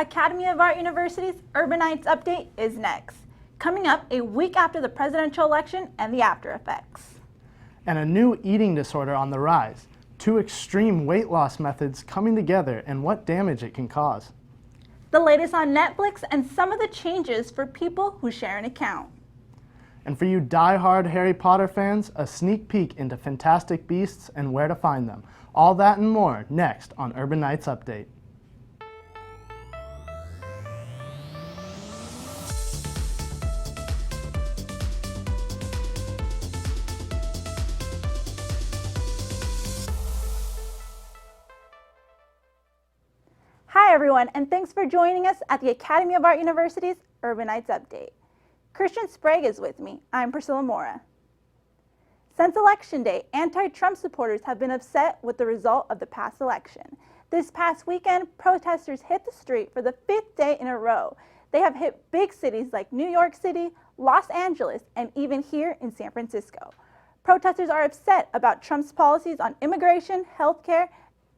Academy of Art University's Urbanites Update is next, coming up a week after the presidential election and the after effects. And a new eating disorder on the rise, two extreme weight loss methods coming together and what damage it can cause. The latest on Netflix and some of the changes for people who share an account. And for you die-hard Harry Potter fans, a sneak peek into Fantastic Beasts and where to find them. All that and more next on Urbanites Update. Hi everyone, and thanks for joining us at the Academy of Art University's Urbanites Update. Christian Sprague is with me. I'm Priscilla Mora. Since Election Day, anti-Trump supporters have been upset with the result of the past election. This past weekend, protesters hit the street for the 5th day in a row. They have hit big cities like New York City, Los Angeles, and even here in San Francisco. Protesters are upset about Trump's policies on immigration, healthcare,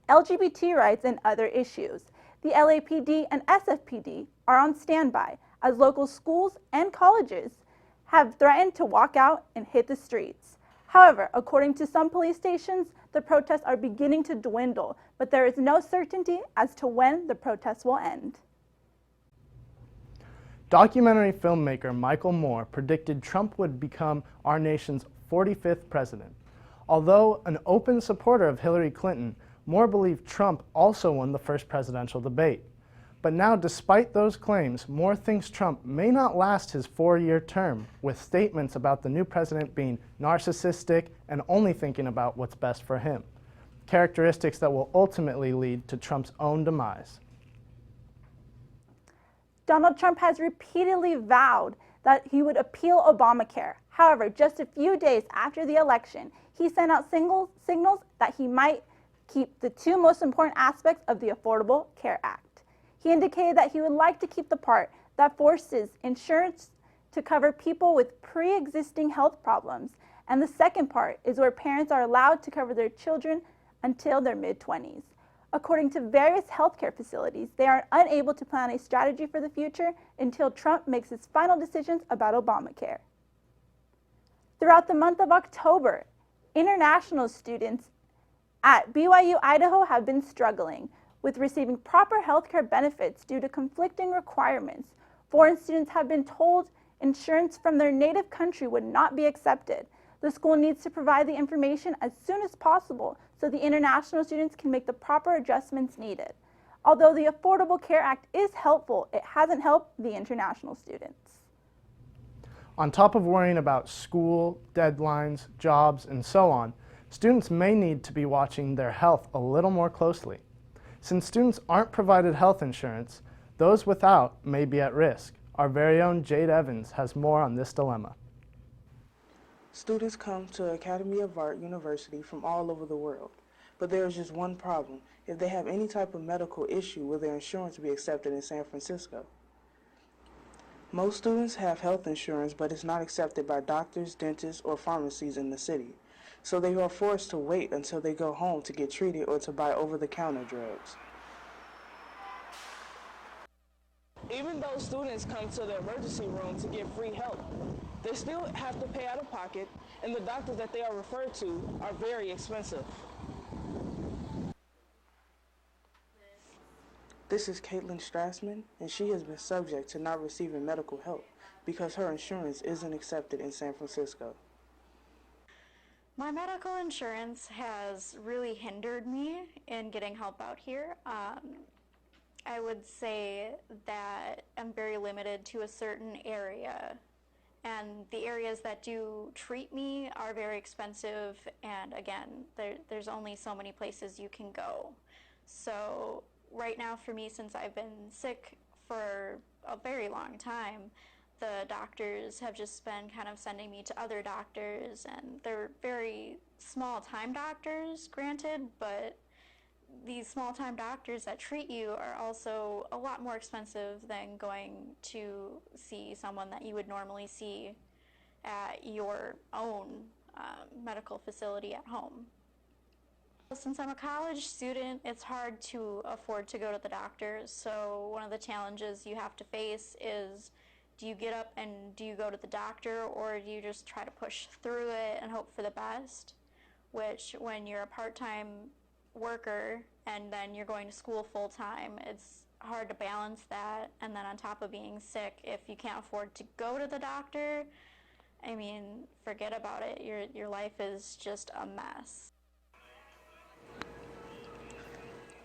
LGBT rights, and other issues. The LAPD and SFPD are on standby as local schools and colleges have threatened to walk out and hit the streets. However, according to some police stations, the protests are beginning to dwindle, but there is no certainty as to when the protests will end. Documentary filmmaker Michael Moore predicted Trump would become our nation's 45th president. Although an open supporter of Hillary Clinton, Moore believed Trump also won the first presidential debate. But now, despite those claims, Moore thinks Trump may not last his 4-year term, with statements about the new president being narcissistic and only thinking about what's best for him, characteristics that will ultimately lead to Trump's own demise. Donald Trump has repeatedly vowed that he would appeal Obamacare. However, just a few days after the election, he sent out signals that he might keep the two most important aspects of the Affordable Care Act. He indicated that he would like to keep the part that forces insurance to cover people with pre-existing health problems, and the second part is where parents are allowed to cover their children until their mid-20s. According to various healthcare facilities, they are unable to plan a strategy for the future until Trump makes his final decisions about Obamacare. Throughout the month of October, international students at BYU Idaho have been struggling with receiving proper healthcare benefits due to conflicting requirements. Foreign students have been told insurance from their native country would not be accepted. The school needs to provide the information as soon as possible so the international students can make the proper adjustments needed. Although the Affordable Care Act is helpful, it hasn't helped the international students. On top of worrying about school, deadlines, jobs, and so on, students may need to be watching their health a little more closely. Since students aren't provided health insurance, those without may be at risk. Our very own Jade Evans has more on this dilemma. Students come to Academy of Art University from all over the world, but there is just one problem: if they have any type of medical issue, will their insurance be accepted in San Francisco? Most students have health insurance, but it's not accepted by doctors, dentists, or pharmacies in the city. So they are forced to wait until they go home to get treated or to buy over-the-counter drugs. Even though students come to the emergency room to get free help, they still have to pay out of pocket, and the doctors that they are referred to are very expensive. This is Caitlin Strassman, and she has been subject to not receiving medical help because her insurance isn't accepted in San Francisco. My medical insurance has really hindered me in getting help out here. I would say that I'm very limited to a certain area, and the areas that do treat me are very expensive, and again, there's only so many places you can go. So right now for me, since I've been sick for a very long time, the doctors have just been kind of sending me to other doctors, and they're very small-time doctors, granted, but these small-time doctors that treat you are also a lot more expensive than going to see someone that you would normally see at your own medical facility at home. Since I'm a college student, it's hard to afford to go to the doctor, so one of the challenges you have to face is, do you get up and do you go to the doctor, or do you just try to push through it and hope for the best? Which, when you're a part-time worker and then you're going to school full-time, it's hard to balance that. And then on top of being sick, if you can't afford to go to the doctor, I mean, forget about it. Your life is just a mess.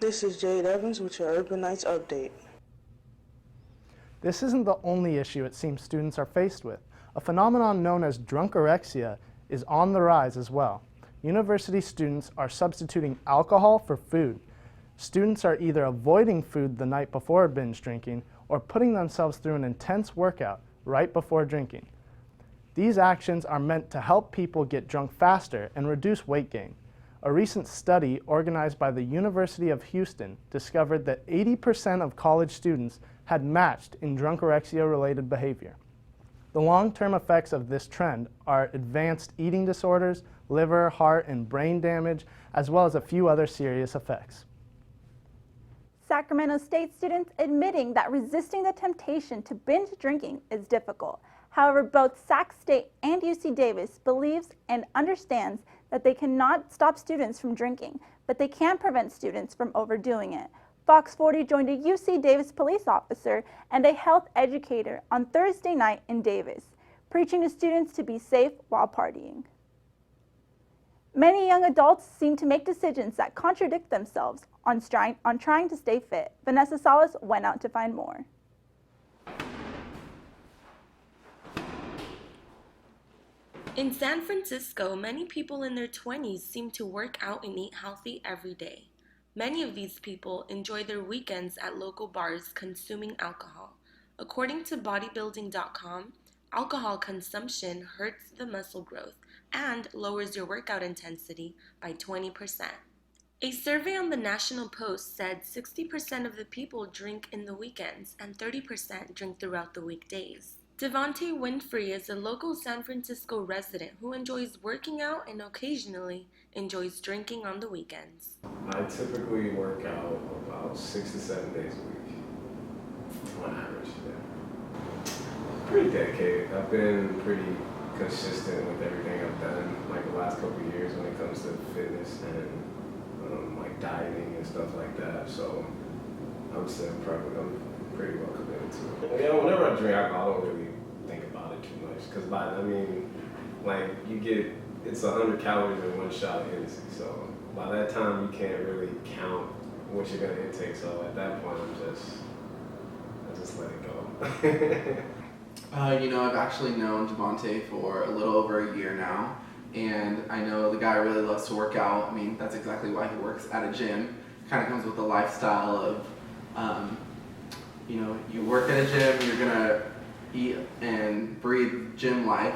This is Jade Evans with your Urban Nights Update. This isn't the only issue it seems students are faced with. A phenomenon known as drunkorexia is on the rise as well. University students are substituting alcohol for food. Students are either avoiding food the night before binge drinking or putting themselves through an intense workout right before drinking. These actions are meant to help people get drunk faster and reduce weight gain. A recent study organized by the University of Houston discovered that 80% of college students had matched in drunkorexia-related behavior. The long-term effects of this trend are advanced eating disorders, liver, heart, and brain damage, as well as a few other serious effects. Sacramento State students admitting that resisting the temptation to binge drinking is difficult. However, both Sac State and UC Davis believes and understands that they cannot stop students from drinking, but they can prevent students from overdoing it. Fox 40 joined a UC Davis police officer and a health educator on Thursday night in Davis, preaching to students to be safe while partying. Many young adults seem to make decisions that contradict themselves on trying to stay fit. Vanessa Salas went out to find more. In San Francisco, many people in their 20s seem to work out and eat healthy every day. Many of these people enjoy their weekends at local bars consuming alcohol. According to bodybuilding.com, alcohol consumption hurts the muscle growth and lowers your workout intensity by 20%. A survey on the National Post said 60% of the people drink in the weekends and 30% drink throughout the weekdays. Devontae Winfrey is a local San Francisco resident who enjoys working out and occasionally enjoys drinking on the weekends. I typically work out about 6 to 7 days a week, on average. Yeah. Pretty dedicated. I've been pretty consistent with everything I've done, like the last couple of years when it comes to fitness and like dieting and stuff like that. So I would say I'm pretty well committed to it. Yeah, whenever I drink alcohol, I don't really think about it too much. Because like you get, it's 100 calories in one shot of Hennessy. So by that time, you can't really count what you're gonna intake. So at that point, I just let it go. I've actually known Devontae for a little over a year now. And I know the guy really loves to work out. I mean, that's exactly why he works at a gym. Kind of comes with the lifestyle of, you work at a gym, you're gonna eat and breathe gym life.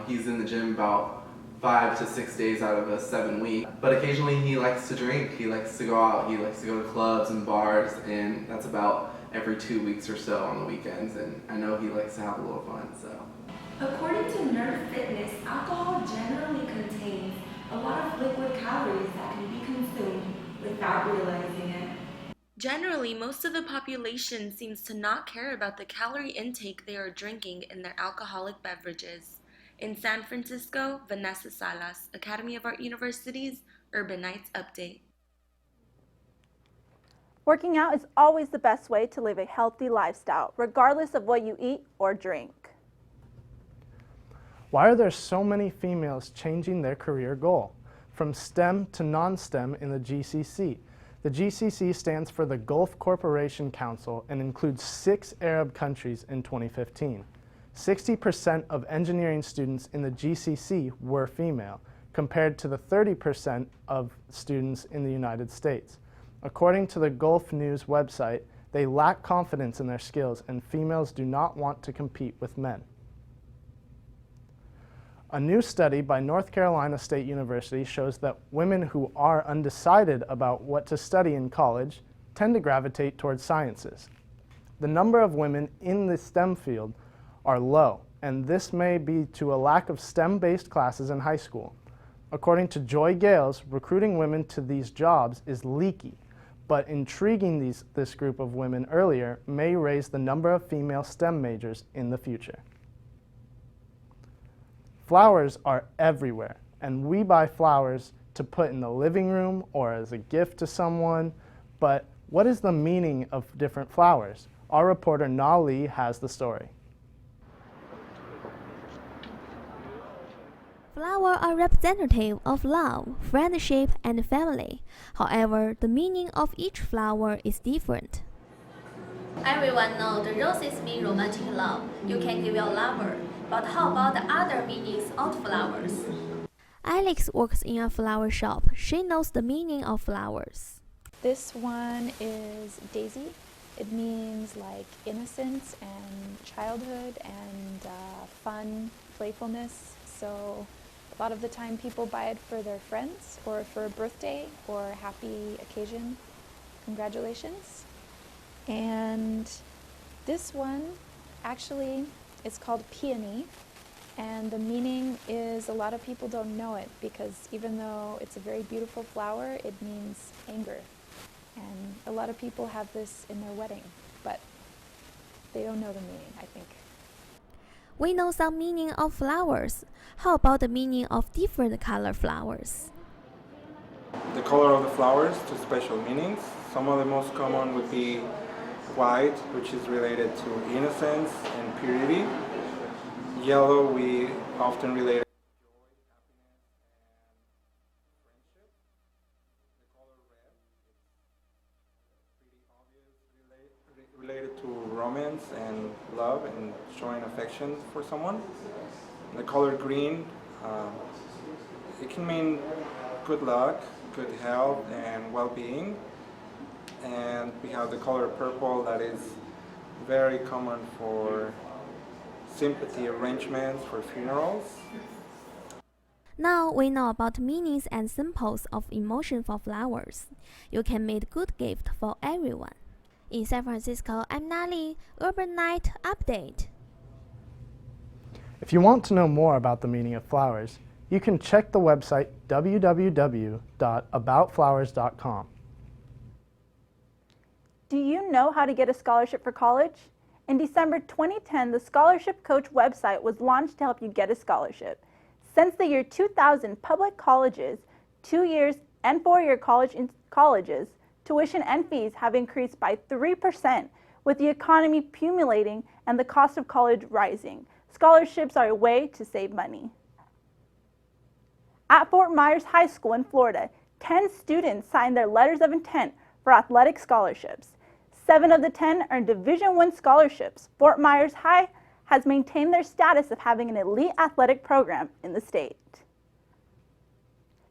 He's in the gym about 5 to 6 days out of a 7 week. But occasionally he likes to drink, he likes to go out, he likes to go to clubs and bars, and that's about every 2 weeks or so on the weekends. And I know he likes to have a little fun, so. According to Nerve Fitness, alcohol generally contains a lot of liquid calories that can be consumed without realizing it. Generally, most of the population seems to not care about the calorie intake they are drinking in their alcoholic beverages. In San Francisco, Vanessa Salas, Academy of Art University's Urban Nights Update. Working out is always the best way to live a healthy lifestyle, regardless of what you eat or drink. Why are there so many females changing their career goal? From STEM to non-STEM in the GCC. The GCC stands for the Gulf Cooperation Council and includes 6 Arab countries in 2015. 60% of engineering students in the GCC were female, compared to the 30% of students in the United States. According to the Gulf News website, they lack confidence in their skills and females do not want to compete with men. A new study by North Carolina State University shows that women who are undecided about what to study in college tend to gravitate towards sciences. The number of women in the STEM field are low, and this may be to a lack of STEM-based classes in high school. According to Joy Gales, recruiting women to these jobs is leaky, but intriguing this group of women earlier may raise the number of female STEM majors in the future. Flowers are everywhere, and we buy flowers to put in the living room or as a gift to someone, but what is the meaning of different flowers? Our reporter Na Lee has the story. Flowers are representative of love, friendship, and family. However, the meaning of each flower is different. Everyone knows the roses mean romantic love. You can give your lover. But how about the other meanings of flowers? Alex works in a flower shop. She knows the meaning of flowers. This one is daisy. It means like innocence and childhood and fun, playfulness. So a lot of the time people buy it for their friends or for a birthday or a happy occasion. Congratulations. And this one actually is called peony, and the meaning is a lot of people don't know it because even though it's a very beautiful flower, it means anger. And a lot of people have this in their wedding, but they don't know the meaning, I think. We know some meaning of flowers. How about the meaning of different color flowers? The color of the flowers to special meanings. Some of the most common would be white, which is related to innocence and purity. Yellow, we often relate to joy, happiness, and friendship. The color red, it's pretty obvious, related to romance and love and showing affection for someone. The color green, it can mean good luck, good health, and well-being. And we have the color purple that is very common for sympathy arrangements for funerals. Now we know about meanings and symbols of emotion for flowers. You can make good gift for everyone. In San Francisco, I'm Na Lee, Urban Night Update. If you want to know more about the meaning of flowers, you can check the website www.aboutflowers.com. Do you know how to get a scholarship for college? In December 2010, the Scholarship Coach website was launched to help you get a scholarship. Since the year 2000, public colleges, 2-year and 4-year colleges, tuition and fees have increased by 3%, with the economy accumulating and the cost of college rising. Scholarships are a way to save money. At Fort Myers High School in Florida, 10 students signed their letters of intent for athletic scholarships. 7 of the 10 earned Division I scholarships. Fort Myers High has maintained their status of having an elite athletic program in the state.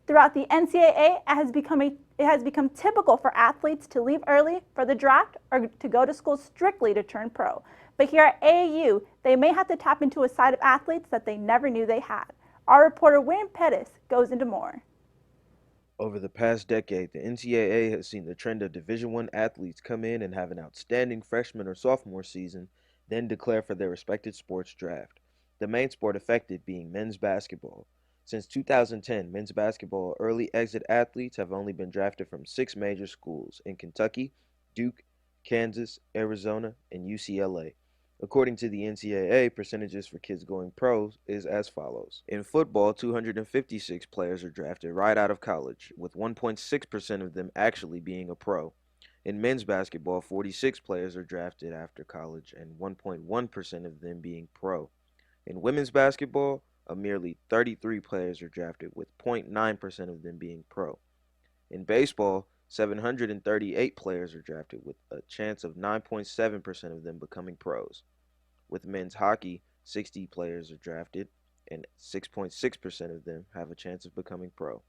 Throughout the NCAA, it has become typical for athletes to leave early for the draft or to go to school strictly to turn pro. But here at AAU, they may have to tap into a side of athletes that they never knew they had. Our reporter William Pettis goes into more. Over the past decade, the NCAA has seen the trend of Division I athletes come in and have an outstanding freshman or sophomore season, then declare for their respected sports draft, the main sport affected being men's basketball. Since 2010, men's basketball early exit athletes have only been drafted from 6 major schools in Kentucky, Duke, Kansas, Arizona, and UCLA. According to the NCAA, percentages for kids going pro is as follows. In football, 256 players are drafted right out of college, with 1.6% of them actually being a pro. In men's basketball, 46 players are drafted after college, and 1.1% of them being pro. In women's basketball, a merely 33 players are drafted, with 0.9% of them being pro. In baseball, 738 players are drafted, with a chance of 9.7% of them becoming pros. With men's hockey, 60 players are drafted, and 6.6% of them have a chance of becoming pro.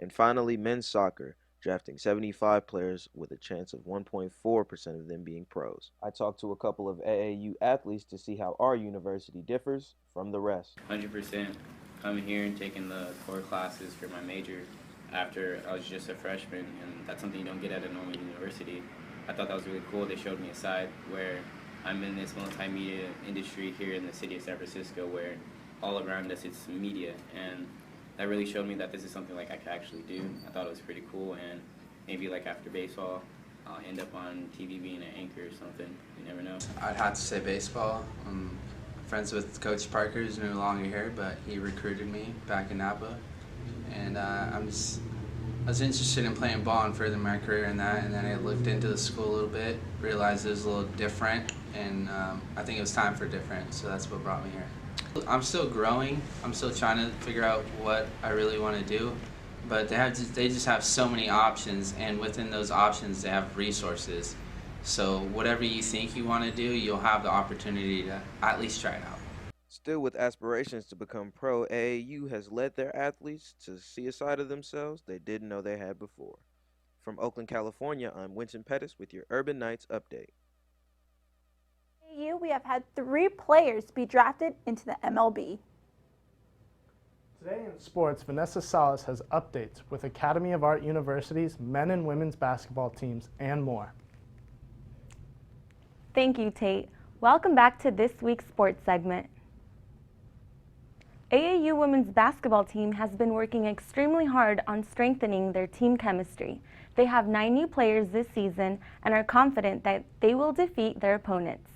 And finally, men's soccer, drafting 75 players with a chance of 1.4% of them being pros. I talked to a couple of AAU athletes to see how our university differs from the rest. 100% coming here and taking the core classes for my major after I was just a freshman, and that's something you don't get at a normal university. I thought that was really cool. They showed me a side where I'm in this multimedia industry here in the city of San Francisco, where all around us it's media, and that really showed me that this is something like I could actually do. I thought it was pretty cool, and maybe like after baseball, I'll end up on TV being an anchor or something. You never know. I'd have to say baseball. I'm friends with Coach Parker, who's no longer here, but he recruited me back in Napa, and I was interested in playing ball and furthering my career in that, and then I looked into the school a little bit, realized it was a little different, and I think it was time for different, so that's what brought me here. I'm still growing. I'm still trying to figure out what I really want to do, but they just have so many options, and within those options they have resources. So whatever you think you want to do, you'll have the opportunity to at least try it out. Still with aspirations to become pro, AAU has led their athletes to see a side of themselves they didn't know they had before. From Oakland, California, I'm Winston Pettis with your Urban Knights update. We have had 3 players be drafted into the MLB. Today in sports, Vanessa Salas has updates with Academy of Art University's men and women's basketball teams and more. Thank you, Tate. Welcome back to this week's sports segment. AAU women's basketball team has been working extremely hard on strengthening their team chemistry. They have 9 new players this season and are confident that they will defeat their opponents.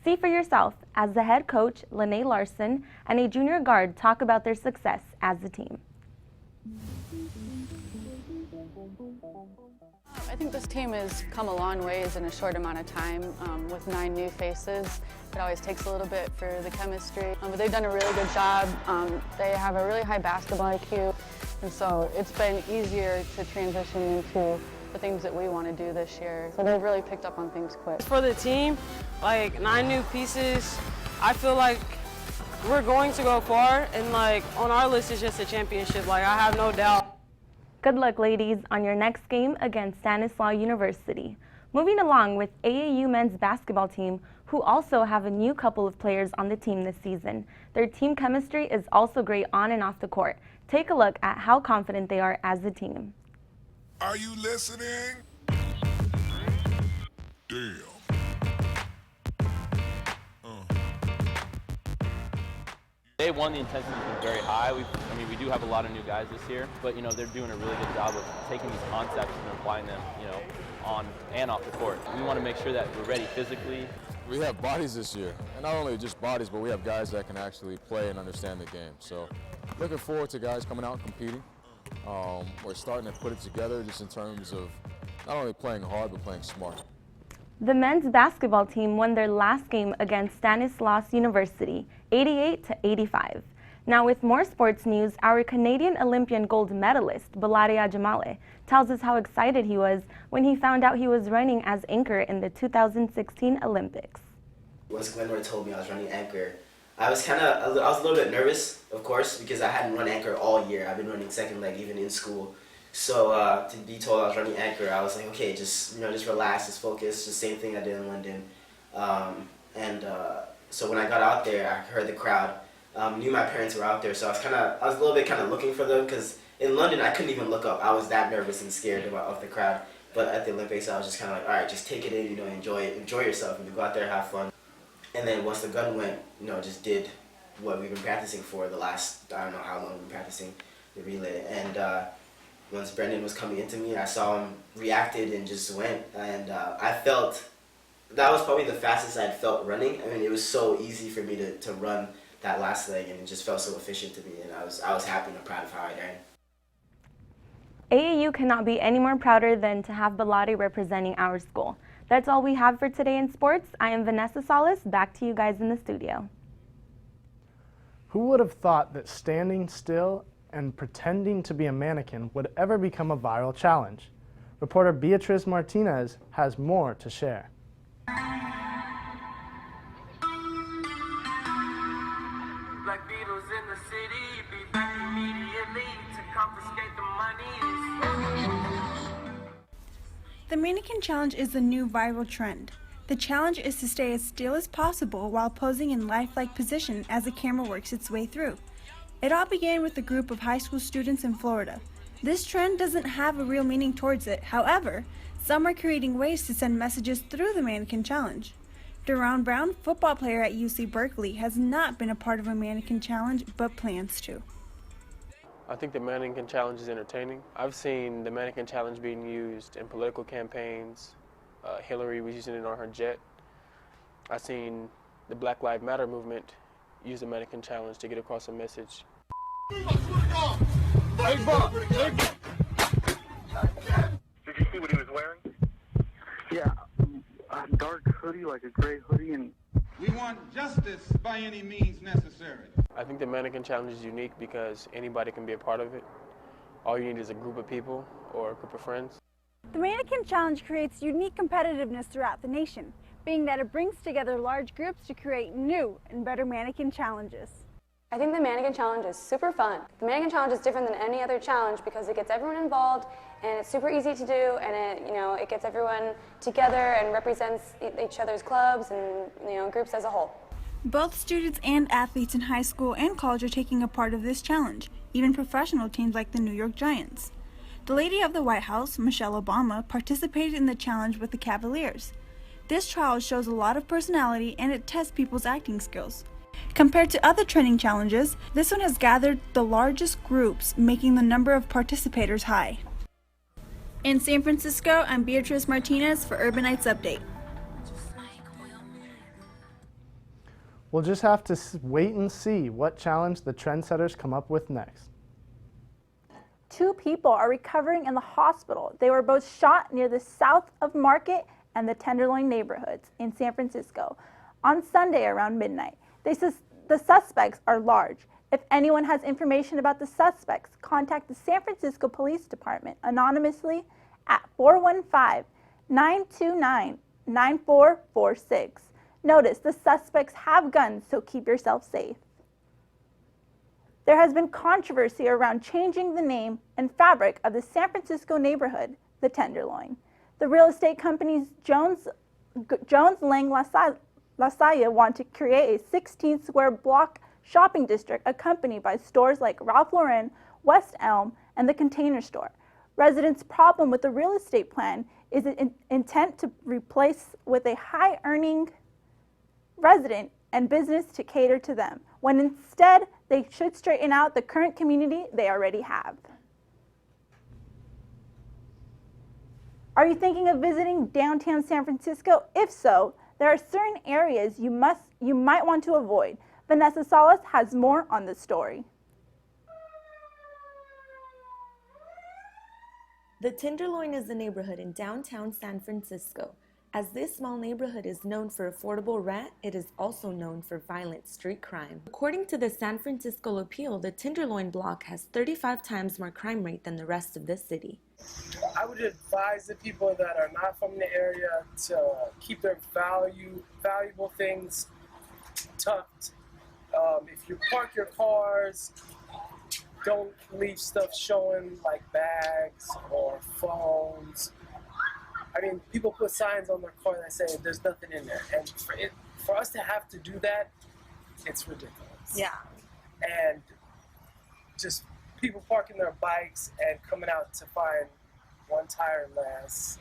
See for yourself as the head coach, Lene Larson, and a junior guard talk about their success as a team. I think this team has come a long ways in a short amount of time with 9 new faces. It always takes a little bit for the chemistry, but they've done a really good job. They have a really high basketball IQ, and so it's been easier to transition into the things that we want to do this year. So they've really picked up on things quick. For the team, like 9 new pieces, I feel like we're going to go far, and like on our list is just a championship. Like I have no doubt. Good luck, ladies, on your next game against Stanislaus University. Moving along with AAU men's basketball team, who also have a new couple of players on the team this season. Their team chemistry is also great on and off the court. Take a look at how confident they are as a team. Are you listening? Damn. Day one, the intensity has been very high. We do have a lot of new guys this year, but they're doing a really good job of taking these concepts and applying them, on and off the court. We want to make sure that we're ready physically. We have bodies this year, and not only just bodies, but we have guys that can actually play and understand the game. So, looking forward to guys coming out and competing. We're starting to put it together just in terms of not only playing hard, but playing smart. The men's basketball team won their last game against Stanislaus University, 88-85. Now with more sports news, our Canadian Olympian gold medalist, Baladi Ajamale, tells us how excited he was when he found out he was running as anchor in the 2016 Olympics. Once Glenroy told me I was running anchor, I was a little bit nervous, of course, because I hadn't run anchor all year. I've been running second leg even in school. So to be told I was running anchor, I was like, okay, just relax, just focus, the same thing I did in London. So when I got out there, I heard the crowd, knew my parents were out there, so I was a little bit looking for them, because in London I couldn't even look up. I was that nervous and scared of the crowd. But at the Olympics, I was just like, all right, just take it in, enjoy yourself, and go out there, have fun. And then once the gun went, just did what we've been practicing for the last, I don't know how long we've been practicing the relay. And once Brendan was coming into me, I saw him reacted and just went. And I felt, that was probably the fastest I'd felt running. I mean, it was so easy for me to run that last leg, and it just felt so efficient to me. And I was happy and proud of how I ran. AAU cannot be any more prouder than to have Baladi representing our school. That's all we have for today in sports. I am Vanessa Salas. Back to you guys in the studio. Who would have thought that standing still and pretending to be a mannequin would ever become a viral challenge? Reporter Beatriz Martinez has more to share. Black Beatles in the city, be back immediately to confiscate the money. The mannequin challenge is the new viral trend. The challenge is to stay as still as possible while posing in lifelike position as the camera works its way through. It all began with a group of high school students in Florida. This trend doesn't have a real meaning towards it. However, some are creating ways to send messages through the mannequin challenge. Deron Brown, football player at UC Berkeley, has not been a part of a mannequin challenge but plans to. I think the Mannequin Challenge is entertaining. I've seen the Mannequin Challenge being used in political campaigns. Hillary was using it on her jet. I've seen the Black Lives Matter movement use the Mannequin Challenge to get across a message. Did you see what he was wearing? Yeah, a dark hoodie, like a gray hoodie, and we want justice by any means necessary. I think the Mannequin Challenge is unique because anybody can be a part of it. All you need is a group of people or a group of friends. The Mannequin Challenge creates unique competitiveness throughout the nation, being that it brings together large groups to create new and better mannequin challenges. I think the Mannequin Challenge is super fun. The Mannequin Challenge is different than any other challenge because it gets everyone involved and it's super easy to do, and it gets everyone together and represents each other's clubs and groups as a whole. Both students and athletes in high school and college are taking a part of this challenge, even professional teams like the New York Giants. The Lady of the White House, Michelle Obama, participated in the challenge with the Cavaliers. This trial shows a lot of personality and it tests people's acting skills. Compared to other training challenges, this one has gathered the largest groups, making the number of participators high. In San Francisco, I'm Beatrice Martinez for Urbanites Update. We'll just have to wait and see what challenge the trendsetters come up with next. 2 people are recovering in the hospital. They were both shot near the south of Market and the Tenderloin neighborhoods in San Francisco on Sunday around midnight. The suspects are large. If anyone has information about the suspects, contact the San Francisco Police Department anonymously at 415-929-9446. Notice the suspects have guns, so keep yourself safe. There has been controversy around changing the name and fabric of the San Francisco neighborhood, the Tenderloin. The real estate companies Jones Lang LaSalle want to create a 16-square block shopping district accompanied by stores like Ralph Lauren, West Elm, and the Container Store. Residents' problem with the real estate plan is an intent to replace with a high-earning resident and business to cater to them, when instead they should straighten out the current community they already have. Are you thinking of visiting downtown San Francisco? If so, there are certain areas you might want to avoid. Vanessa Salas has more on this story. The Tenderloin is a neighborhood in downtown San Francisco. As this small neighborhood is known for affordable rent, it is also known for violent street crime. According to the San Francisco Appeal, the Tenderloin block has 35 times more crime rate than the rest of the city. I would advise the people that are not from the area to keep their valuable things tucked. If you park your cars, don't leave stuff showing like bags or phones. I mean, people put signs on their car that say there's nothing in there. And for us to have to do that, it's ridiculous. Yeah. And just people parking their bikes and coming out to find one tire less.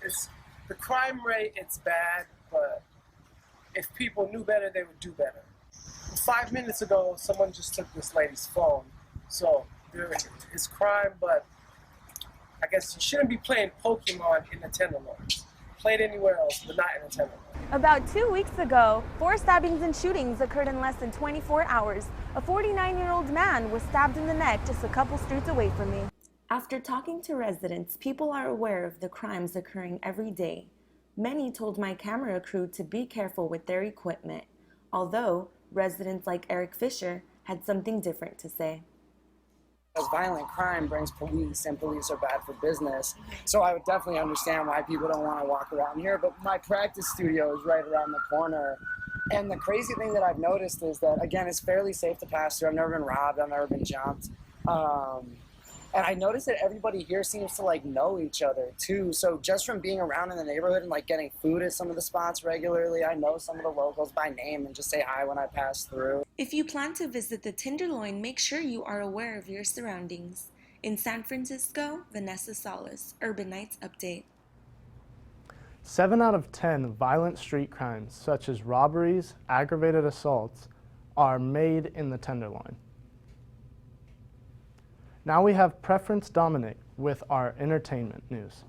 It's the crime rate, it's bad, but if people knew better, they would do better. 5 minutes ago, someone just took this lady's phone. So there is crime, but I guess you shouldn't be playing Pokemon in the Tenderloin. Play it anywhere else, but not in the Tenderloin. About 2 weeks ago, 4 stabbings and shootings occurred in less than 24 hours. A 49-year-old man was stabbed in the neck just a couple streets away from me. After talking to residents, people are aware of the crimes occurring every day. Many told my camera crew to be careful with their equipment, although residents like Eric Fisher had something different to say. Because violent crime brings police, and police are bad for business. So I would definitely understand why people don't want to walk around here. But my practice studio is right around the corner. And the crazy thing that I've noticed is that, again, it's fairly safe to pass through. I've never been robbed. I've never been jumped. And I noticed that everybody here seems to like know each other too. So just from being around in the neighborhood and like getting food at some of the spots regularly, I know some of the locals by name and just say hi when I pass through. If you plan to visit the Tenderloin, make sure you are aware of your surroundings. In San Francisco, Vanessa Salas, Urbanites Update. 7 out of 10 violent street crimes, such as robberies, aggravated assaults, are made in the Tenderloin. Now we have Preference Dominic with our entertainment news.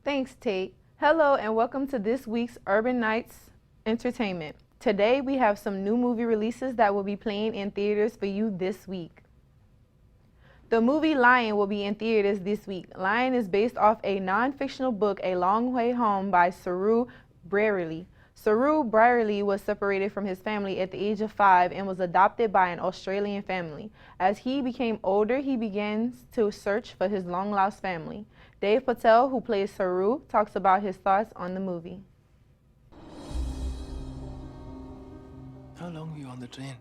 Thanks, Tate. Hello and welcome to this week's Urban Nights Entertainment. Today we have some new movie releases that will be playing in theaters for you this week. The movie Lion will be in theaters this week. Lion is based off a non-fictional book, A Long Way Home by Saru Brierley. Saru Brierley was separated from his family at the age of 5 and was adopted by an Australian family. As he became older, he begins to search for his long-lost family. Dave Patel, who plays Saru, talks about his thoughts on the movie. How long were you on the train?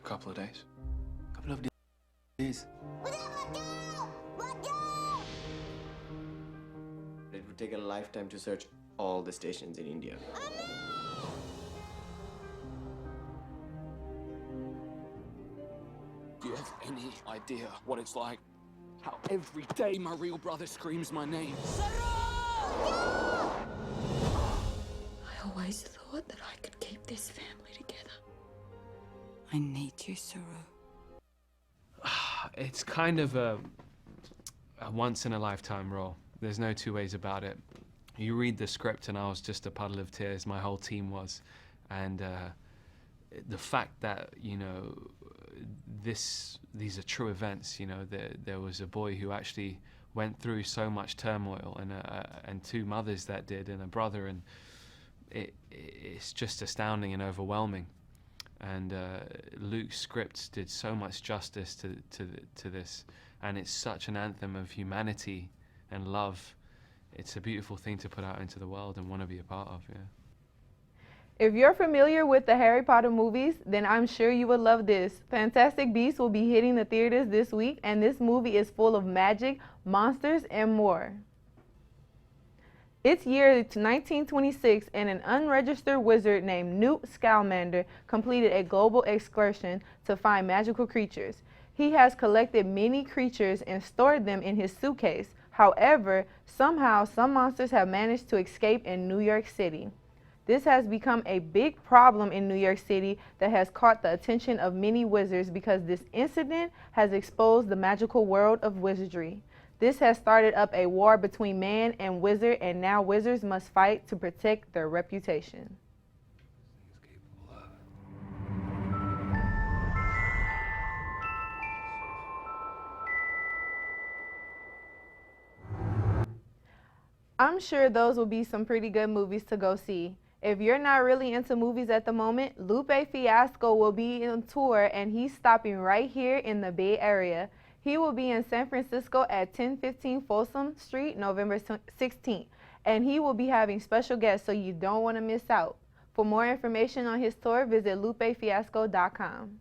A couple of days. Couple of days. It would take a lifetime to search all the stations in India. Do you have any idea what it's like? How every day my real brother screams my name. I always thought that I could keep this family together. I need you, Saru. It's kind of a once-in-a-lifetime role. There's no two ways about it. You read the script and I was just a puddle of tears, my whole team was. And the fact that, you know, these are true events, you know, there was a boy who actually went through so much turmoil and 2 mothers that did and a brother, and it's just astounding and overwhelming. And Luke's script did so much justice to this, and it's such an anthem of humanity and love. It's a beautiful thing to put out into the world and want to be a part of, yeah. If you're familiar with the Harry Potter movies, then I'm sure you would love this. Fantastic Beasts will be hitting the theaters this week, and this movie is full of magic, monsters, and more. It's year 1926, and an unregistered wizard named Newt Scamander completed a global excursion to find magical creatures. He has collected many creatures and stored them in his suitcase. However, somehow some monsters have managed to escape in New York City. This has become a big problem in New York City that has caught the attention of many wizards because this incident has exposed the magical world of wizardry. This has started up a war between man and wizard, and now wizards must fight to protect their reputation. I'm sure those will be some pretty good movies to go see. If you're not really into movies at the moment, Lupe Fiasco will be on tour, and he's stopping right here in the Bay Area. He will be in San Francisco at 1015 Folsom Street, November 16th, and he will be having special guests, so you don't want to miss out. For more information on his tour, visit lupefiasco.com.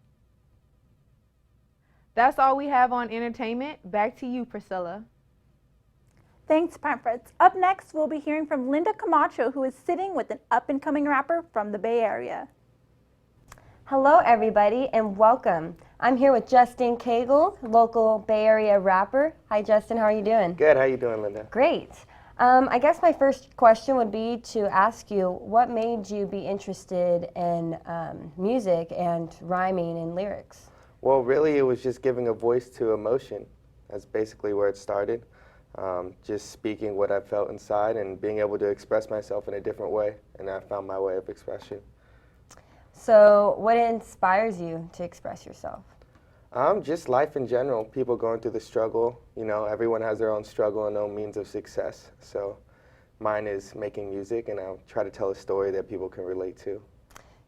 That's all we have on entertainment. Back to you, Priscilla. Thanks, Preference. Up next, we'll be hearing from Linda Camacho, who is sitting with an up-and-coming rapper from the Bay Area. Hello, everybody, and welcome. I'm here with Justin Cagle, local Bay Area rapper. Hi, Justin. How are you doing? Good. How you doing, Linda? Great. I guess my first question would be to ask you, what made you be interested in music and rhyming and lyrics? Well, really, it was just giving a voice to emotion. That's basically where it started. Just speaking what I felt inside and being able to express myself in a different way, and I found my way of expression. So what inspires you to express yourself? Just life in general, people going through the struggle. You know, everyone has their own struggle and no means of success. So mine is making music, and I'll try to tell a story that people can relate to.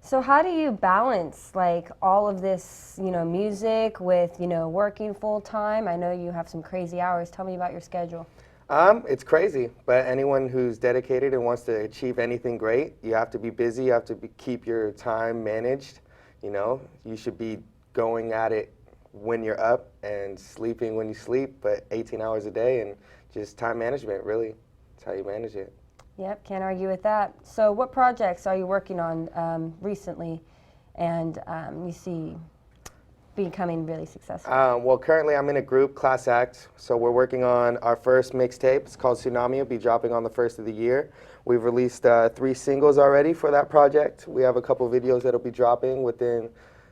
So how do you balance like all of this, music with, working full time? I know you have some crazy hours. Tell me about your schedule. It's crazy, but anyone who's dedicated and wants to achieve anything great, you have to be busy, you have to keep your time managed. You should be going at it when you're up and sleeping when you sleep, but 18 hours a day, and just time management, really. That's how you manage it. Yep, can't argue with that. So what projects are you working on recently and you see becoming really successful? Well, currently I'm in a group, Class Act, so we're working on our first mixtape. It's called Tsunami. It'll be dropping on the 1st of the year. We've released 3 singles already for that project. We have a couple videos that'll be dropping within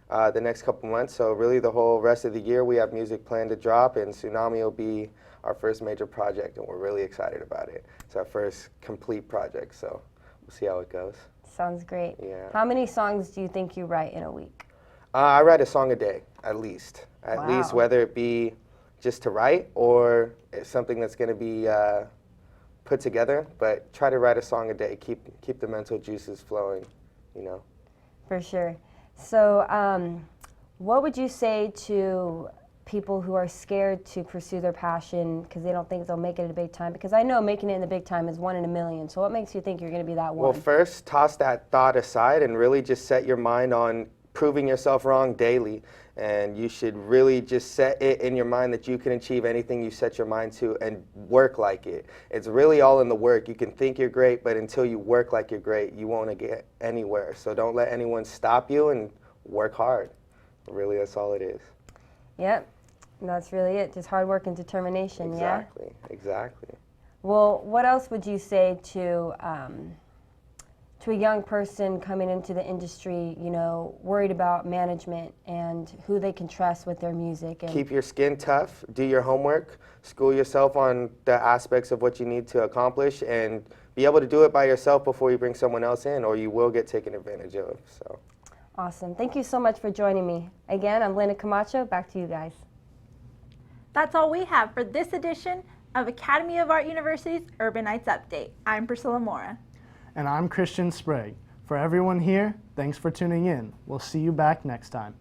the next couple months. So really the whole rest of the year we have music planned to drop, and Tsunami will be our first major project, and we're really excited about it. It's our first complete project, so we'll see how it goes. Sounds great. Yeah. How many songs do you think you write in a week? I write a song a day, at least. At least, Wow. whether it be just to write or it's something that's going to be put together. But try to write a song a day. Keep the mental juices flowing, you know. For sure. So, what would you say to people who are scared to pursue their passion because they don't think they'll make it in the big time? Because I know making it in the big time is 1 in a million. So what makes you think you're going to be that one? Well, first, toss that thought aside and really just set your mind on proving yourself wrong daily. And you should really just set it in your mind that you can achieve anything you set your mind to and work like it. It's really all in the work. You can think you're great, but until you work like you're great, you won't get anywhere. So don't let anyone stop you and work hard. Really, that's all it is. Yep. And that's really it. Just hard work and determination, Exactly. yeah? Exactly. Well, what else would you say to a young person coming into the industry, you know, worried about management and who they can trust with their music? And keep your skin tough, do your homework, school yourself on the aspects of what you need to accomplish, and be able to do it by yourself before you bring someone else in, or you will get taken advantage of. So. Awesome. Thank you so much for joining me. Again, I'm Linda Camacho. Back to you guys. That's all we have for this edition of Academy of Art University's Urban Nights Update. I'm Priscilla Mora. And I'm Christian Sprague. For everyone here, thanks for tuning in. We'll see you back next time.